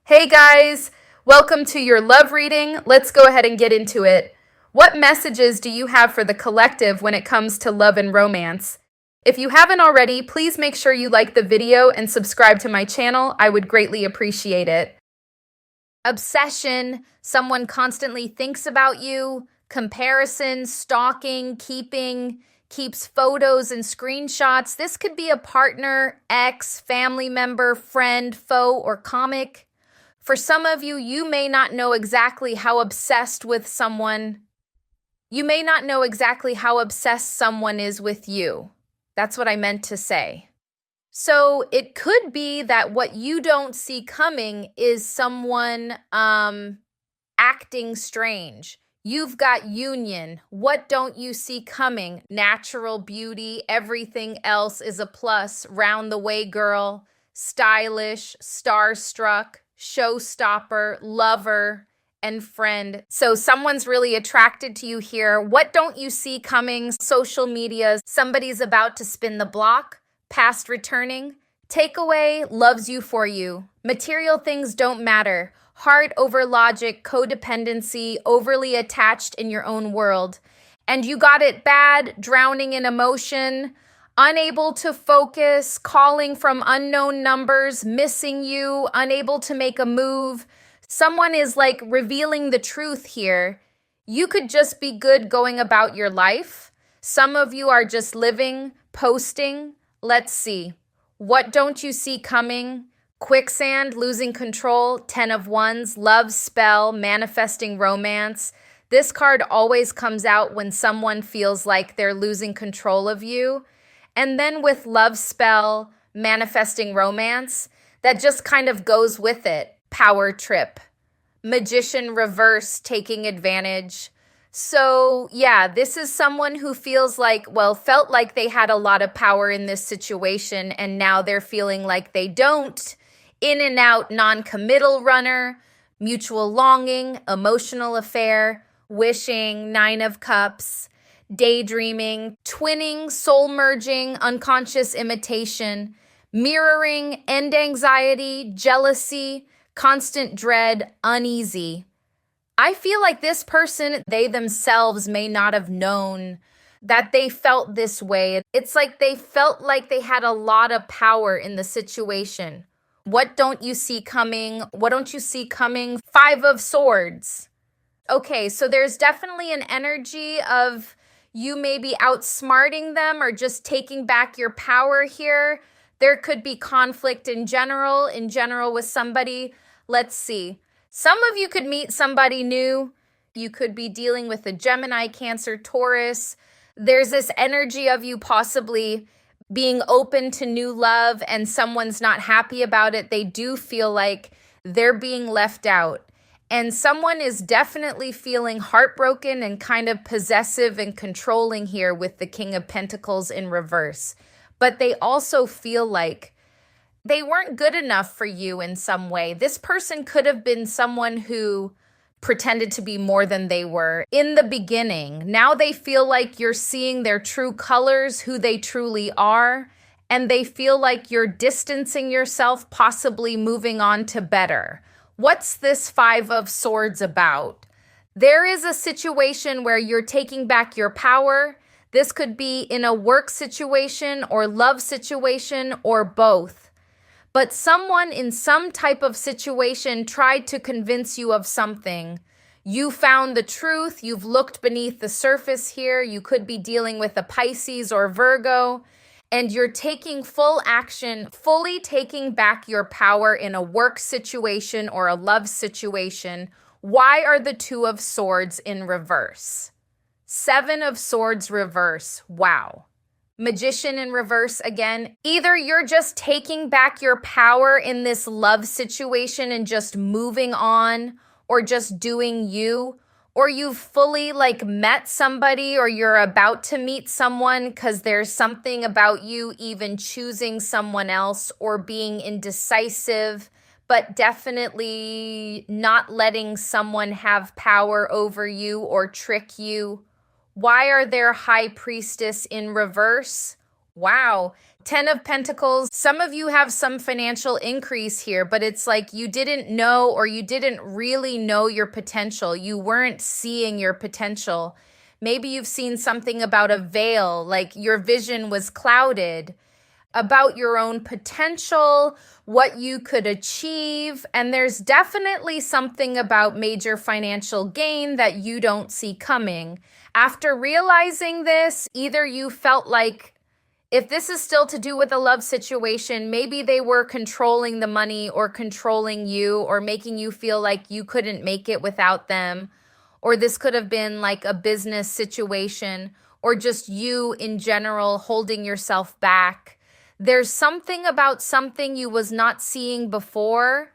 Hey guys, welcome to your love reading. Let's go ahead and get into it. What messages do you have for the collective when it comes to love and romance? If you haven't already, please make sure you like the video and subscribe to my channel. I would greatly appreciate it. Obsession, someone constantly thinks about you, comparison, stalking, keeps photos and screenshots. This could be a partner, ex, family member, friend, foe, or comic. For some of you, you may not know exactly how obsessed with someone. You may not know exactly how obsessed someone is with you. That's what I meant to say. So it could be that what you don't see coming is someone acting strange. You've got union. What don't you see coming? Natural beauty. Everything else is a plus. Round the way girl. Stylish. Starstruck. Showstopper. Lover. And friend. So someone's really attracted to you here. What don't you see coming? Social media. Somebody's about to spin the block. Past returning. Takeaway, loves you for you. Material things don't matter. Heart over logic, codependency, overly attached in your own world. And you got it bad, drowning in emotion, unable to focus, calling from unknown numbers, missing you, unable to make a move. Someone is like revealing the truth here. You could just be good going about your life. Some of you are just living, posting. Let's see. What don't you see coming? Quicksand, losing control, 10 of Wands, love spell, manifesting romance. This card always comes out when someone feels like they're losing control of you. And then with love spell, manifesting romance, that just kind of goes with it. Power trip. Magician reverse, taking advantage. So, yeah, this is someone who feels like, felt like they had a lot of power in this situation, and now they're feeling like they don't. In and out, non-committal runner, mutual longing, emotional affair, wishing, 9 of Cups, daydreaming, twinning, soul merging, unconscious imitation, mirroring, end anxiety, jealousy, constant dread, uneasy. I feel like this person, they themselves may not have known that they felt this way. It's like they felt like they had a lot of power in the situation. What don't you see coming? What don't you see coming? 5 of Swords. Okay, so there's definitely an energy of you maybe outsmarting them or just taking back your power here. There could be conflict in general with somebody. Let's see. Some of you could meet somebody new. You could be dealing with a Gemini, Cancer, Taurus. There's this energy of you possibly being open to new love and someone's not happy about it. They do feel like they're being left out. And someone is definitely feeling heartbroken and kind of possessive and controlling here with the King of Pentacles in reverse. But they also feel like they weren't good enough for you in some way. This person could have been someone who pretended to be more than they were in the beginning. Now they feel like you're seeing their true colors, who they truly are, and they feel like you're distancing yourself, possibly moving on to better. What's this 5 of Swords about? There is a situation where you're taking back your power. This could be in a work situation or love situation or both. But someone in some type of situation tried to convince you of something. You found the truth. You've looked beneath the surface here. You could be dealing with a Pisces or Virgo, and you're taking full action, fully taking back your power in a work situation or a love situation. Why are the 2 of Swords in reverse? 7 of Swords reverse. Wow. Magician in reverse again. Either you're just taking back your power in this love situation and just moving on or just doing you, or you've fully met somebody or you're about to meet someone because there's something about you even choosing someone else or being indecisive, but definitely not letting someone have power over you or trick you. Why are there High Priestess in reverse? Wow. Ten of Pentacles. Some of you have some financial increase here, but it's like you didn't know, or you didn't really know your potential. You weren't seeing your potential. Maybe you've seen something about a veil, like your vision was clouded about your own potential, what you could achieve. And there's definitely something about major financial gain that you don't see coming. After realizing this, either you felt like, if this is still to do with a love situation, maybe they were controlling the money or controlling you or making you feel like you couldn't make it without them. Or this could have been like a business situation, or just you in general holding yourself back. There's something about something you was not seeing before,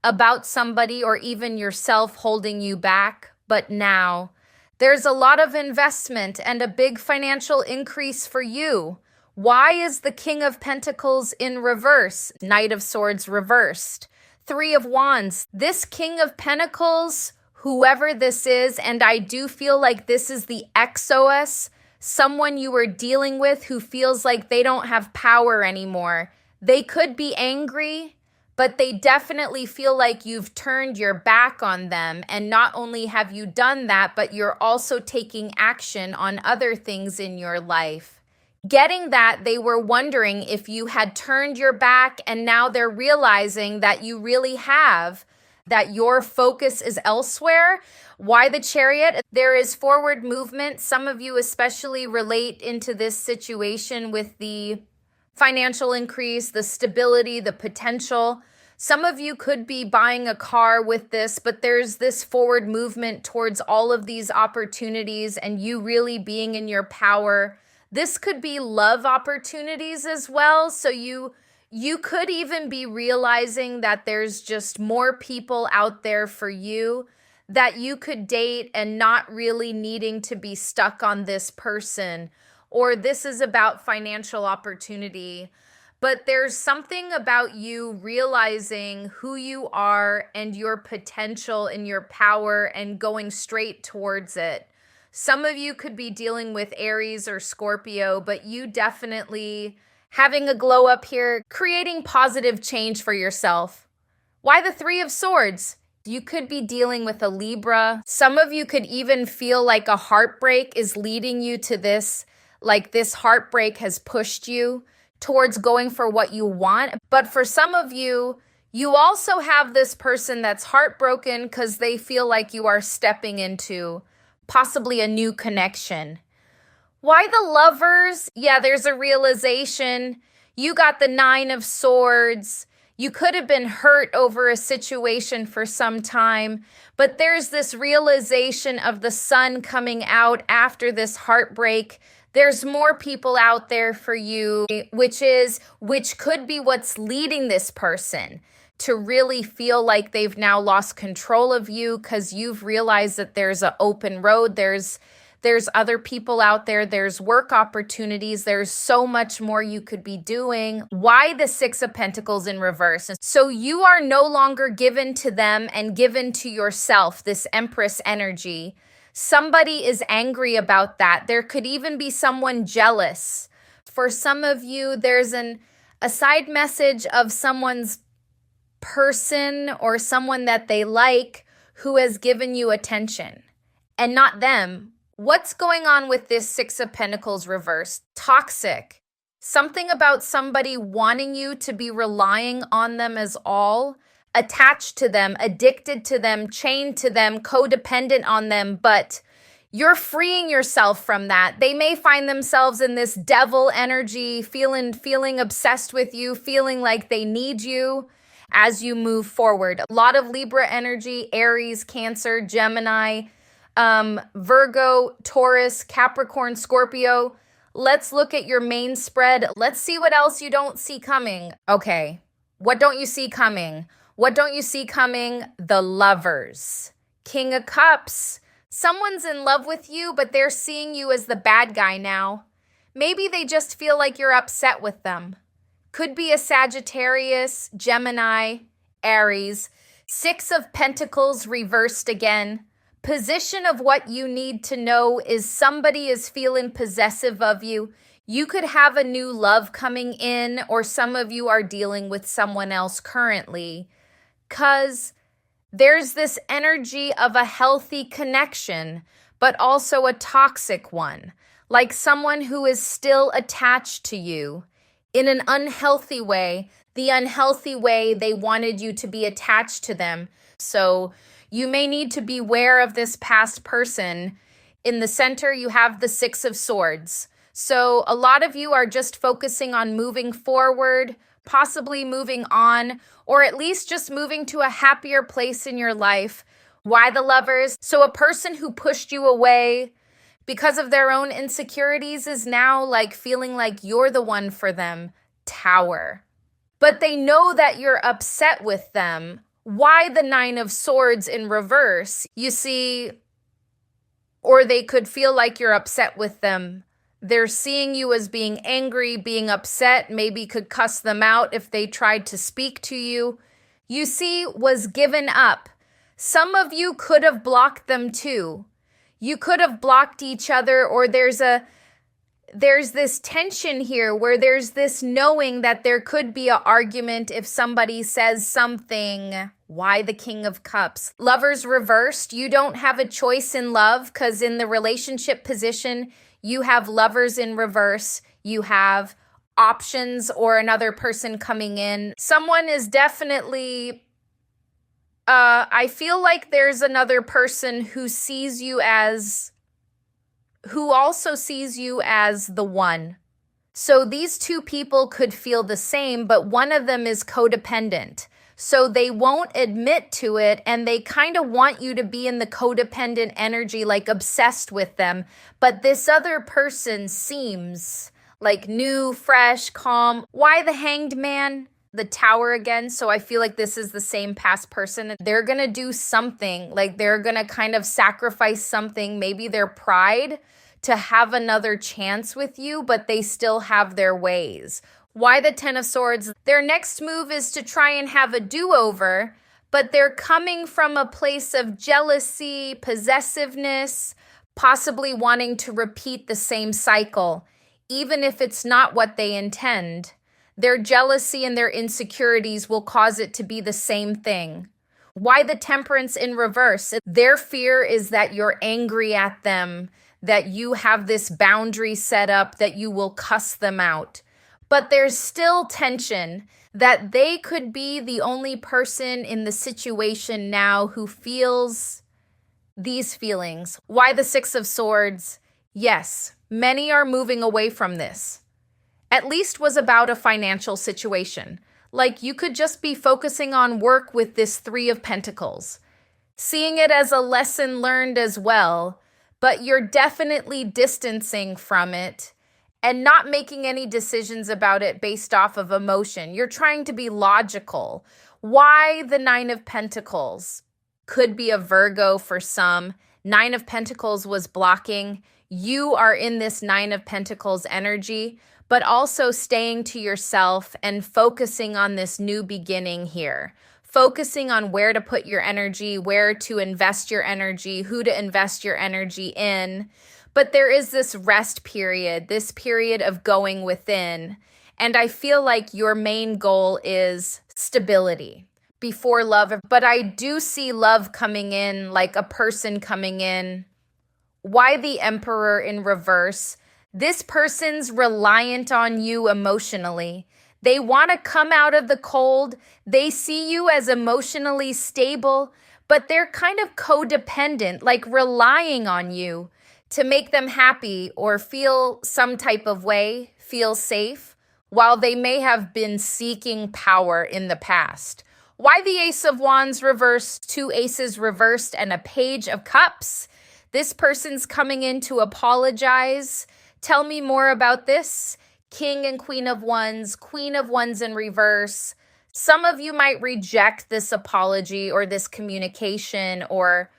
about somebody or even yourself holding you back, but now there's a lot of investment and a big financial increase for you. Why is the King of Pentacles in reverse? Knight of Swords reversed. Three of Wands. This King of Pentacles, whoever this is, and I do feel like this is the XOS, someone you were dealing with who feels like they don't have power anymore. They could be angry, but they definitely feel like you've turned your back on them. And not only have you done that, but you're also taking action on other things in your life. Getting that they were wondering if you had turned your back, and now they're realizing that you really have, that your focus is elsewhere. Why the Chariot? There is forward movement. Some of you especially relate into this situation with the financial increase, the stability, the potential. Some of you could be buying a car with this, but there's this forward movement towards all of these opportunities and you really being in your power. This could be love opportunities as well. So you could even be realizing that there's just more people out there for you that you could date and not really needing to be stuck on this person. Or this is about financial opportunity. But there's something about you realizing who you are and your potential and your power and going straight towards it. Some of you could be dealing with Aries or Scorpio, but you definitely having a glow up here, creating positive change for yourself. Why the Three of Swords? You could be dealing with a Libra. Some of you could even feel like a heartbreak is leading you to this, like this heartbreak has pushed you towards going for what you want. But for some of you, you also have this person that's heartbroken because they feel like you are stepping into possibly a new connection. Why the Lovers? Yeah, there's a realization. You got the Nine of Swords. You could have been hurt over a situation for some time, but there's this realization of the sun coming out after this heartbreak. There's more people out there for you, which could be what's leading this person to really feel like they've now lost control of you because you've realized that there's an open road. There's other people out there. There's work opportunities. There's so much more you could be doing. Why the Six of Pentacles in reverse? So you are no longer given to them and given to yourself, this Empress energy. Somebody is angry about that. There could even be someone jealous. For some of you, there's a side message of someone's person or someone that they like who has given you attention and not them. What's going on with this Six of Pentacles reverse? Toxic. Something about somebody wanting you to be relying on them as all, attached to them, addicted to them, chained to them, codependent on them, but you're freeing yourself from that. They may find themselves in this devil energy, feeling obsessed with you, feeling like they need you as you move forward. A lot of Libra energy, Aries, Cancer, Gemini, Virgo, Taurus, Capricorn, Scorpio. Let's look at your main spread. Let's see what else you don't see coming. Okay, what don't you see coming? What don't you see coming? The Lovers. King of Cups. Someone's in love with you, but they're seeing you as the bad guy now. Maybe they just feel like you're upset with them. Could be a Sagittarius, Gemini, Aries. Six of Pentacles reversed again. Position of what you need to know is somebody is feeling possessive of you. You could have a new love coming in, or some of you are dealing with someone else currently, because there's this energy of a healthy connection, but also a toxic one, like someone who is still attached to you in an unhealthy way, the unhealthy way they wanted you to be attached to them. So you may need to be aware of this past person. In the center, you have the Six of Swords. So a lot of you are just focusing on moving forward, possibly moving on, or at least just moving to a happier place in your life. Why the Lovers? So a person who pushed you away because of their own insecurities is now like feeling like you're the one for them. Tower. But they know that you're upset with them. Why the Nine of Swords in reverse? You see, or they could feel like you're upset with them. They're seeing you as being angry, being upset, maybe could cuss them out if they tried to speak to you. You see, was given up. Some of you could have blocked them too. You could have blocked each other, or there's this tension here where there's this knowing that there could be an argument if somebody says something. Why the King of Cups? Lovers reversed. You don't have a choice in love because in the relationship position, you have Lovers in reverse. You have options or another person coming in. Someone is definitely, I feel like there's another person who also sees you as the one. So these two people could feel the same, but one of them is codependent. So they won't admit to it, and they kind of want you to be in the codependent energy, like obsessed with them. But this other person seems like new, fresh, calm. Why the Hanged Man? The Tower again. So I feel like this is the same past person. They're going to do something, like they're going to kind of sacrifice something, maybe their pride, to have another chance with you, but they still have their ways. Why the Ten of Swords? Their next move is to try and have a do-over, but they're coming from a place of jealousy, possessiveness, possibly wanting to repeat the same cycle, even if it's not what they intend. Their jealousy and their insecurities will cause it to be the same thing. Why the Temperance in reverse? Their fear is that you're angry at them, that you have this boundary set up, that you will cuss them out. But there's still tension that they could be the only person in the situation now who feels these feelings. Why the Six of Swords? Yes, many are moving away from this. At least was about a financial situation. Like you could just be focusing on work with this Three of Pentacles. Seeing it as a lesson learned as well, but you're definitely distancing from it and not making any decisions about it based off of emotion. You're trying to be logical. Why the Nine of Pentacles? Could be a Virgo for some. Nine of Pentacles was blocking. You are in this Nine of Pentacles energy, but also staying to yourself and focusing on this new beginning here. Focusing on where to put your energy, where to invest your energy, who to invest your energy in. But there is this rest period, this period of going within. And I feel like your main goal is stability before love. But I do see love coming in, like a person coming in. Why the Emperor in reverse? This person's reliant on you emotionally. They want to come out of the cold. They see you as emotionally stable, but they're kind of codependent, like relying on you to make them happy or feel some type of way, feel safe, while they may have been seeking power in the past. Why the Ace of Wands reversed, two aces reversed, and a Page of Cups? This person's coming in to apologize. Tell me more about this. King and Queen of Wands in reverse. Some of you might reject this apology or this communication, or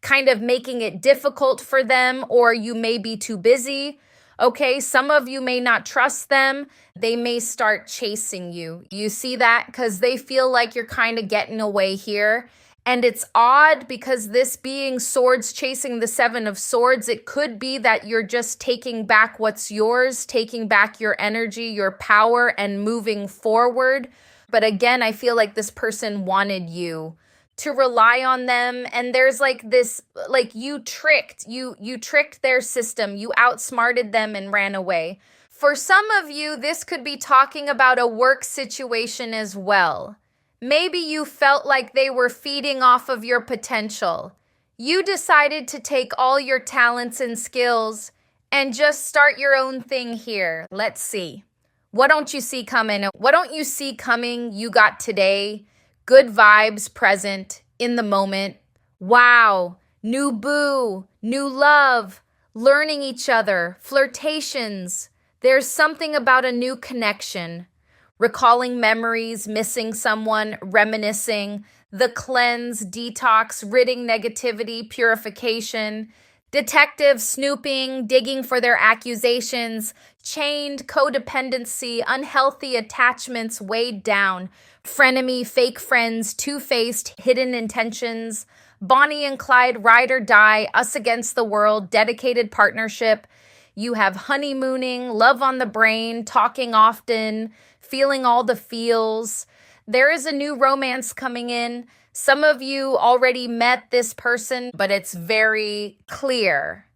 kind of making it difficult for them, or you may be too busy. Okay, some of you may not trust them. They may start chasing you. You see that? Because they feel like you're kind of getting away here. And it's odd because this being swords chasing the Seven of Swords, it could be that you're just taking back what's yours, taking back your energy, your power, and moving forward. But again, I feel like this person wanted you to rely on them. And there's like this, like you tricked their system. You outsmarted them and ran away. For some of you, this could be talking about a work situation as well. Maybe you felt like they were feeding off of your potential. You decided to take all your talents and skills and just start your own thing here. Let's see. What don't you see coming? What don't you see coming you got today? Good vibes present in the moment. Wow. New boo, new love, learning each other, flirtations. There's something about a new connection. Recalling memories, missing someone, reminiscing, the cleanse, detox, ridding negativity, purification, detective snooping, digging for their accusations, chained, codependency, unhealthy attachments weighed down, frenemy, fake friends, two-faced, hidden intentions, Bonnie and Clyde, ride or die, us against the world, dedicated partnership. You have honeymooning, love on the brain, talking often, feeling all the feels. There is a new romance coming in. Some of you already met this person, but it's very clear.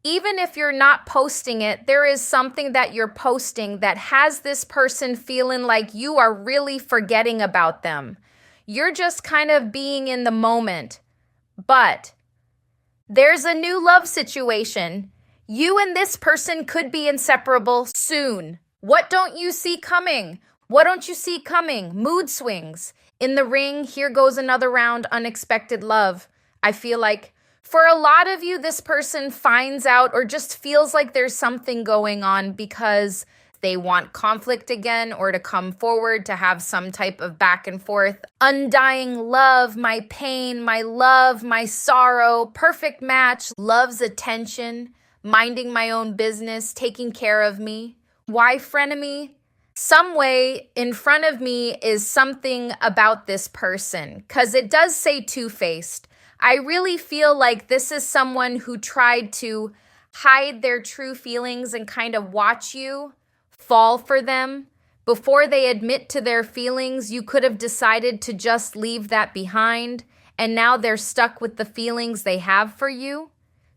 Even if you're not posting it, there is something that you're posting that has this person feeling like you are really forgetting about them. You're just kind of being in the moment. But there's a new love situation. You and this person could be inseparable soon. What don't you see coming? What don't you see coming? Mood swings. In the ring, here goes another round, unexpected love. I feel like for a lot of you, this person finds out or just feels like there's something going on because they want conflict again or to come forward to have some type of back and forth. Undying love, my pain, my love, my sorrow, perfect match, love's attention, minding my own business, taking care of me. Why frenemy? Some way in front of me is something about this person because it does say two-faced. I really feel like this is someone who tried to hide their true feelings and kind of watch you fall for them. Before they admit to their feelings, you could have decided to just leave that behind, and now they're stuck with the feelings they have for you.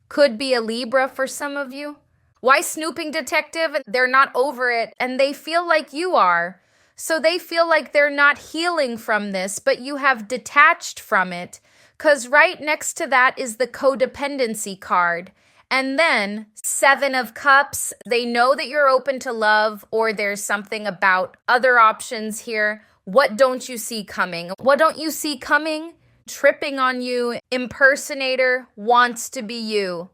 Could be a Libra for some of you. Why snooping detective? They're not over it, and they feel like you are. So they feel like they're not healing from this, but you have detached from it, because right next to that is the codependency card. And then, Seven of Cups, they know that you're open to love, or there's something about other options here. What don't you see coming? What don't you see coming? Tripping on you, impersonator, wants to be you.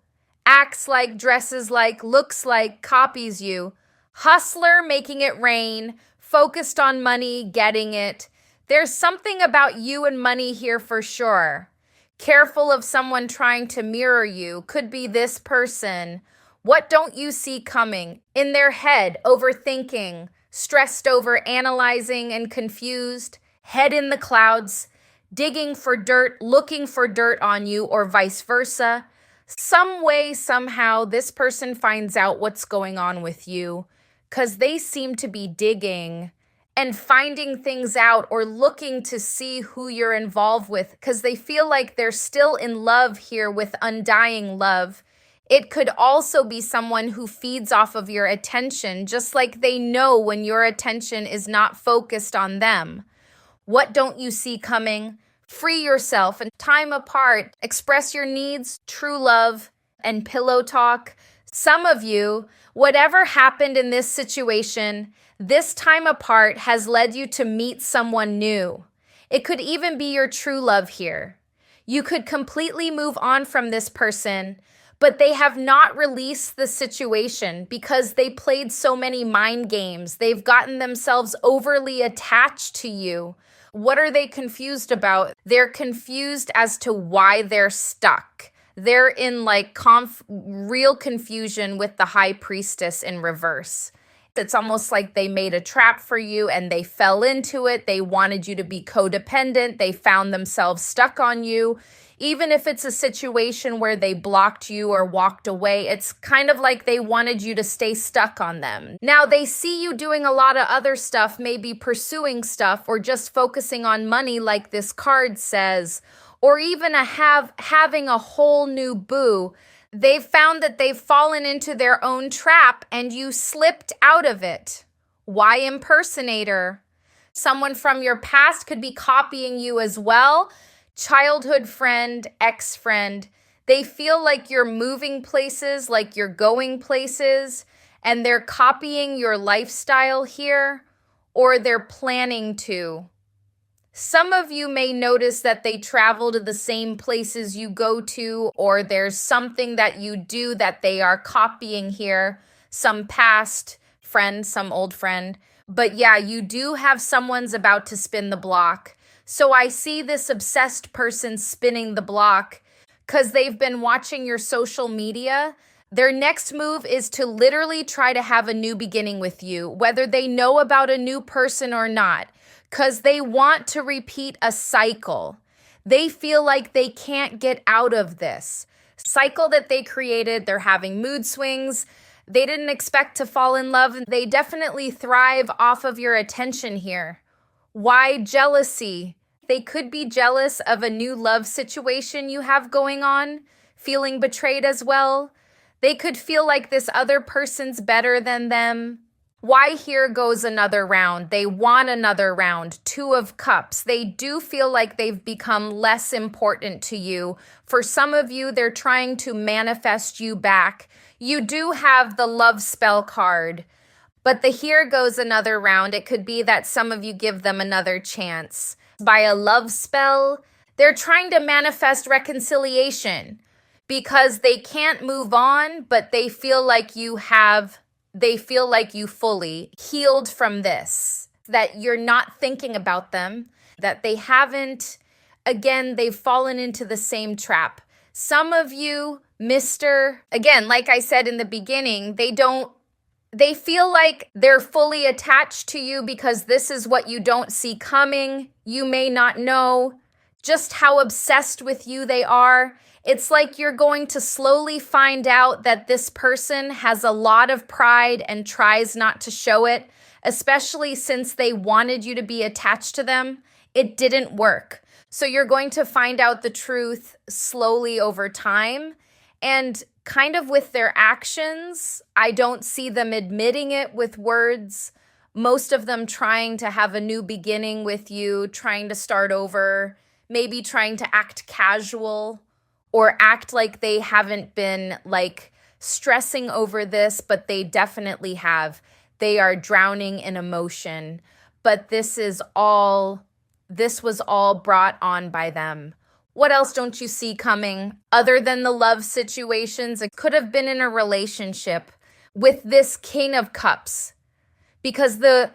Acts like, dresses like, looks like, copies you. Hustler, making it rain, focused on money, getting it. There's something about you and money here for sure. Careful of someone trying to mirror you. Could be this person. What don't you see coming? In their head, overthinking, stressed over, analyzing and confused, head in the clouds, digging for dirt, looking for dirt on you, or vice versa. Some way, somehow, this person finds out what's going on with you because they seem to be digging and finding things out or looking to see who you're involved with because they feel like they're still in love here with undying love. It could also be someone who feeds off of your attention, just like they know when your attention is not focused on them. What don't you see coming? Free yourself and time apart. Express your needs, true love, and pillow talk. Some of you, whatever happened in this situation, this time apart has led you to meet someone new. It could even be your true love here. You could completely move on from this person, but they have not released the situation because they played so many mind games. They've gotten themselves overly attached to you. What are they confused about? They're confused as to why they're stuck. They're in like real confusion with the High Priestess in reverse. It's almost like they made a trap for you and they fell into it. They wanted you to be codependent. They found themselves stuck on you. Even if it's a situation where they blocked you or walked away, it's kind of like they wanted you to stay stuck on them. Now, they see you doing a lot of other stuff, maybe pursuing stuff or just focusing on money like this card says, or even having a whole new boo. They've found that they've fallen into their own trap and you slipped out of it. Why impersonator? Someone from your past could be copying you as well. Childhood friend, ex-friend. They feel like you're moving places, like you're going places, and they're copying your lifestyle here, or they're planning to. Some of you may notice that they travel to the same places you go to, or there's something that you do that they are copying here, some past friend, some old friend. But yeah, you do have someone's about to spin the block. So I see this obsessed person spinning the block because they've been watching your social media. Their next move is to literally try to have a new beginning with you, whether they know about a new person or not. Because they want to repeat a cycle. They feel like they can't get out of this cycle that they created. They're having mood swings. They didn't expect to fall in love. They definitely thrive off of your attention here. Why jealousy? They could be jealous of a new love situation you have going on, feeling betrayed as well. They could feel like this other person's better than them. Why here goes another round? They want another round. 2 of Cups. They do feel like they've become less important to you. For some of you, they're trying to manifest you back. You do have the love spell card, but the here goes another round. It could be that some of you give them another chance. By a love spell, they're trying to manifest reconciliation because they can't move on, but they feel like you fully healed from this, that you're not thinking about them, that they haven't, again, they've fallen into the same trap. Some of you, again, like I said in the beginning, they feel like they're fully attached to you because this is what you don't see coming. You may not know just how obsessed with you they are. It's like you're going to slowly find out that this person has a lot of pride and tries not to show it, especially since they wanted you to be attached to them. It didn't work. So you're going to find out the truth slowly over time. And kind of with their actions, I don't see them admitting it with words. Most of them trying to have a new beginning with you, trying to start over, maybe trying to act casual or act like they haven't been like stressing over this, but they definitely have. They are drowning in emotion, but this was all brought on by them. What else don't you see coming other than the love situations? It could have been in a relationship with this King of Cups, because the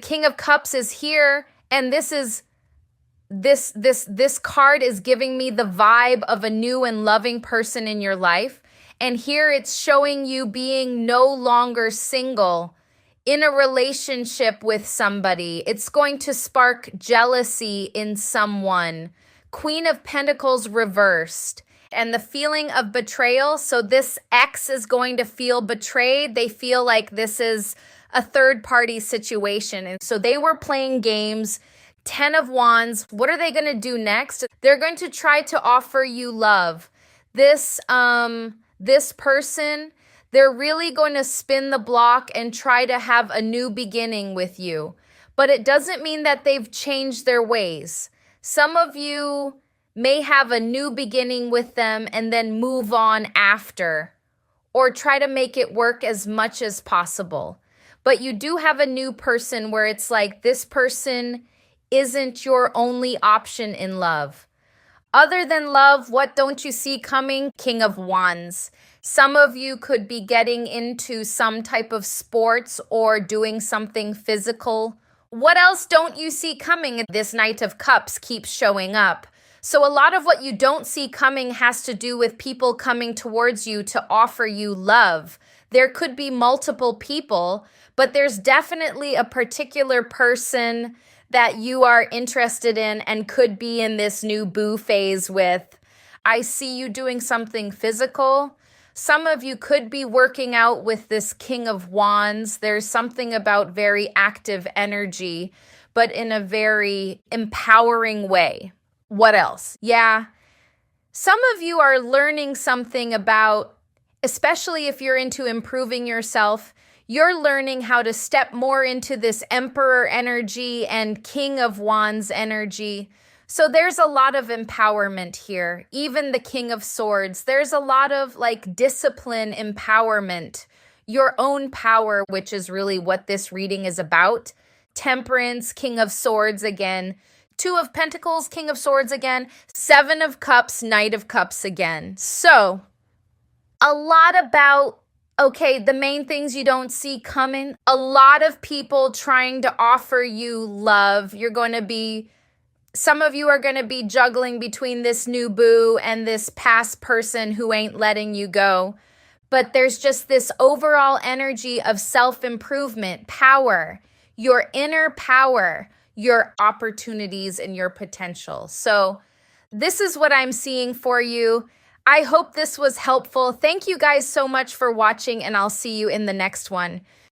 King of Cups is here, and this card is giving me the vibe of a new and loving person in your life. And here it's showing you being no longer single, in a relationship with somebody. It's going to spark jealousy in someone. Queen of Pentacles reversed, and the feeling of betrayal. So this ex is going to feel betrayed. They feel like this is a third-party situation. And so they were playing games. 10 of Wands. What are they going to do next? They're going to try to offer you love. This person, they're really going to spin the block and try to have a new beginning with you. But it doesn't mean that they've changed their ways. Some of you may have a new beginning with them and then move on after, or try to make it work as much as possible. But you do have a new person where it's like this person isn't your only option in love. Other than love, what don't you see coming? King of Wands. Some of you could be getting into some type of sports or doing something physical. What else don't you see coming? This Knight of Cups keeps showing up. So a lot of what you don't see coming has to do with people coming towards you to offer you love. There could be multiple people, but there's definitely a particular person that you are interested in and could be in this new boo phase with. I see you doing something physical. Some of you could be working out with this King of Wands. There's something about very active energy, but in a very empowering way. What else? Yeah. Some of you are learning something about, especially if you're into improving yourself, you're learning how to step more into this Emperor energy and King of Wands energy. So there's a lot of empowerment here. Even the King of Swords, there's a lot of like discipline, empowerment, your own power, which is really what this reading is about. Temperance, King of Swords again. Two of Pentacles, King of Swords again. Seven of Cups, Knight of Cups again. So a lot about, okay, the main things you don't see coming. A lot of people trying to offer you love. Some of you are going to be juggling between this new boo and this past person who ain't letting you go. But there's just this overall energy of self-improvement, power, your inner power, your opportunities and your potential. So this is what I'm seeing for you. I hope this was helpful. Thank you guys so much for watching, and I'll see you in the next one.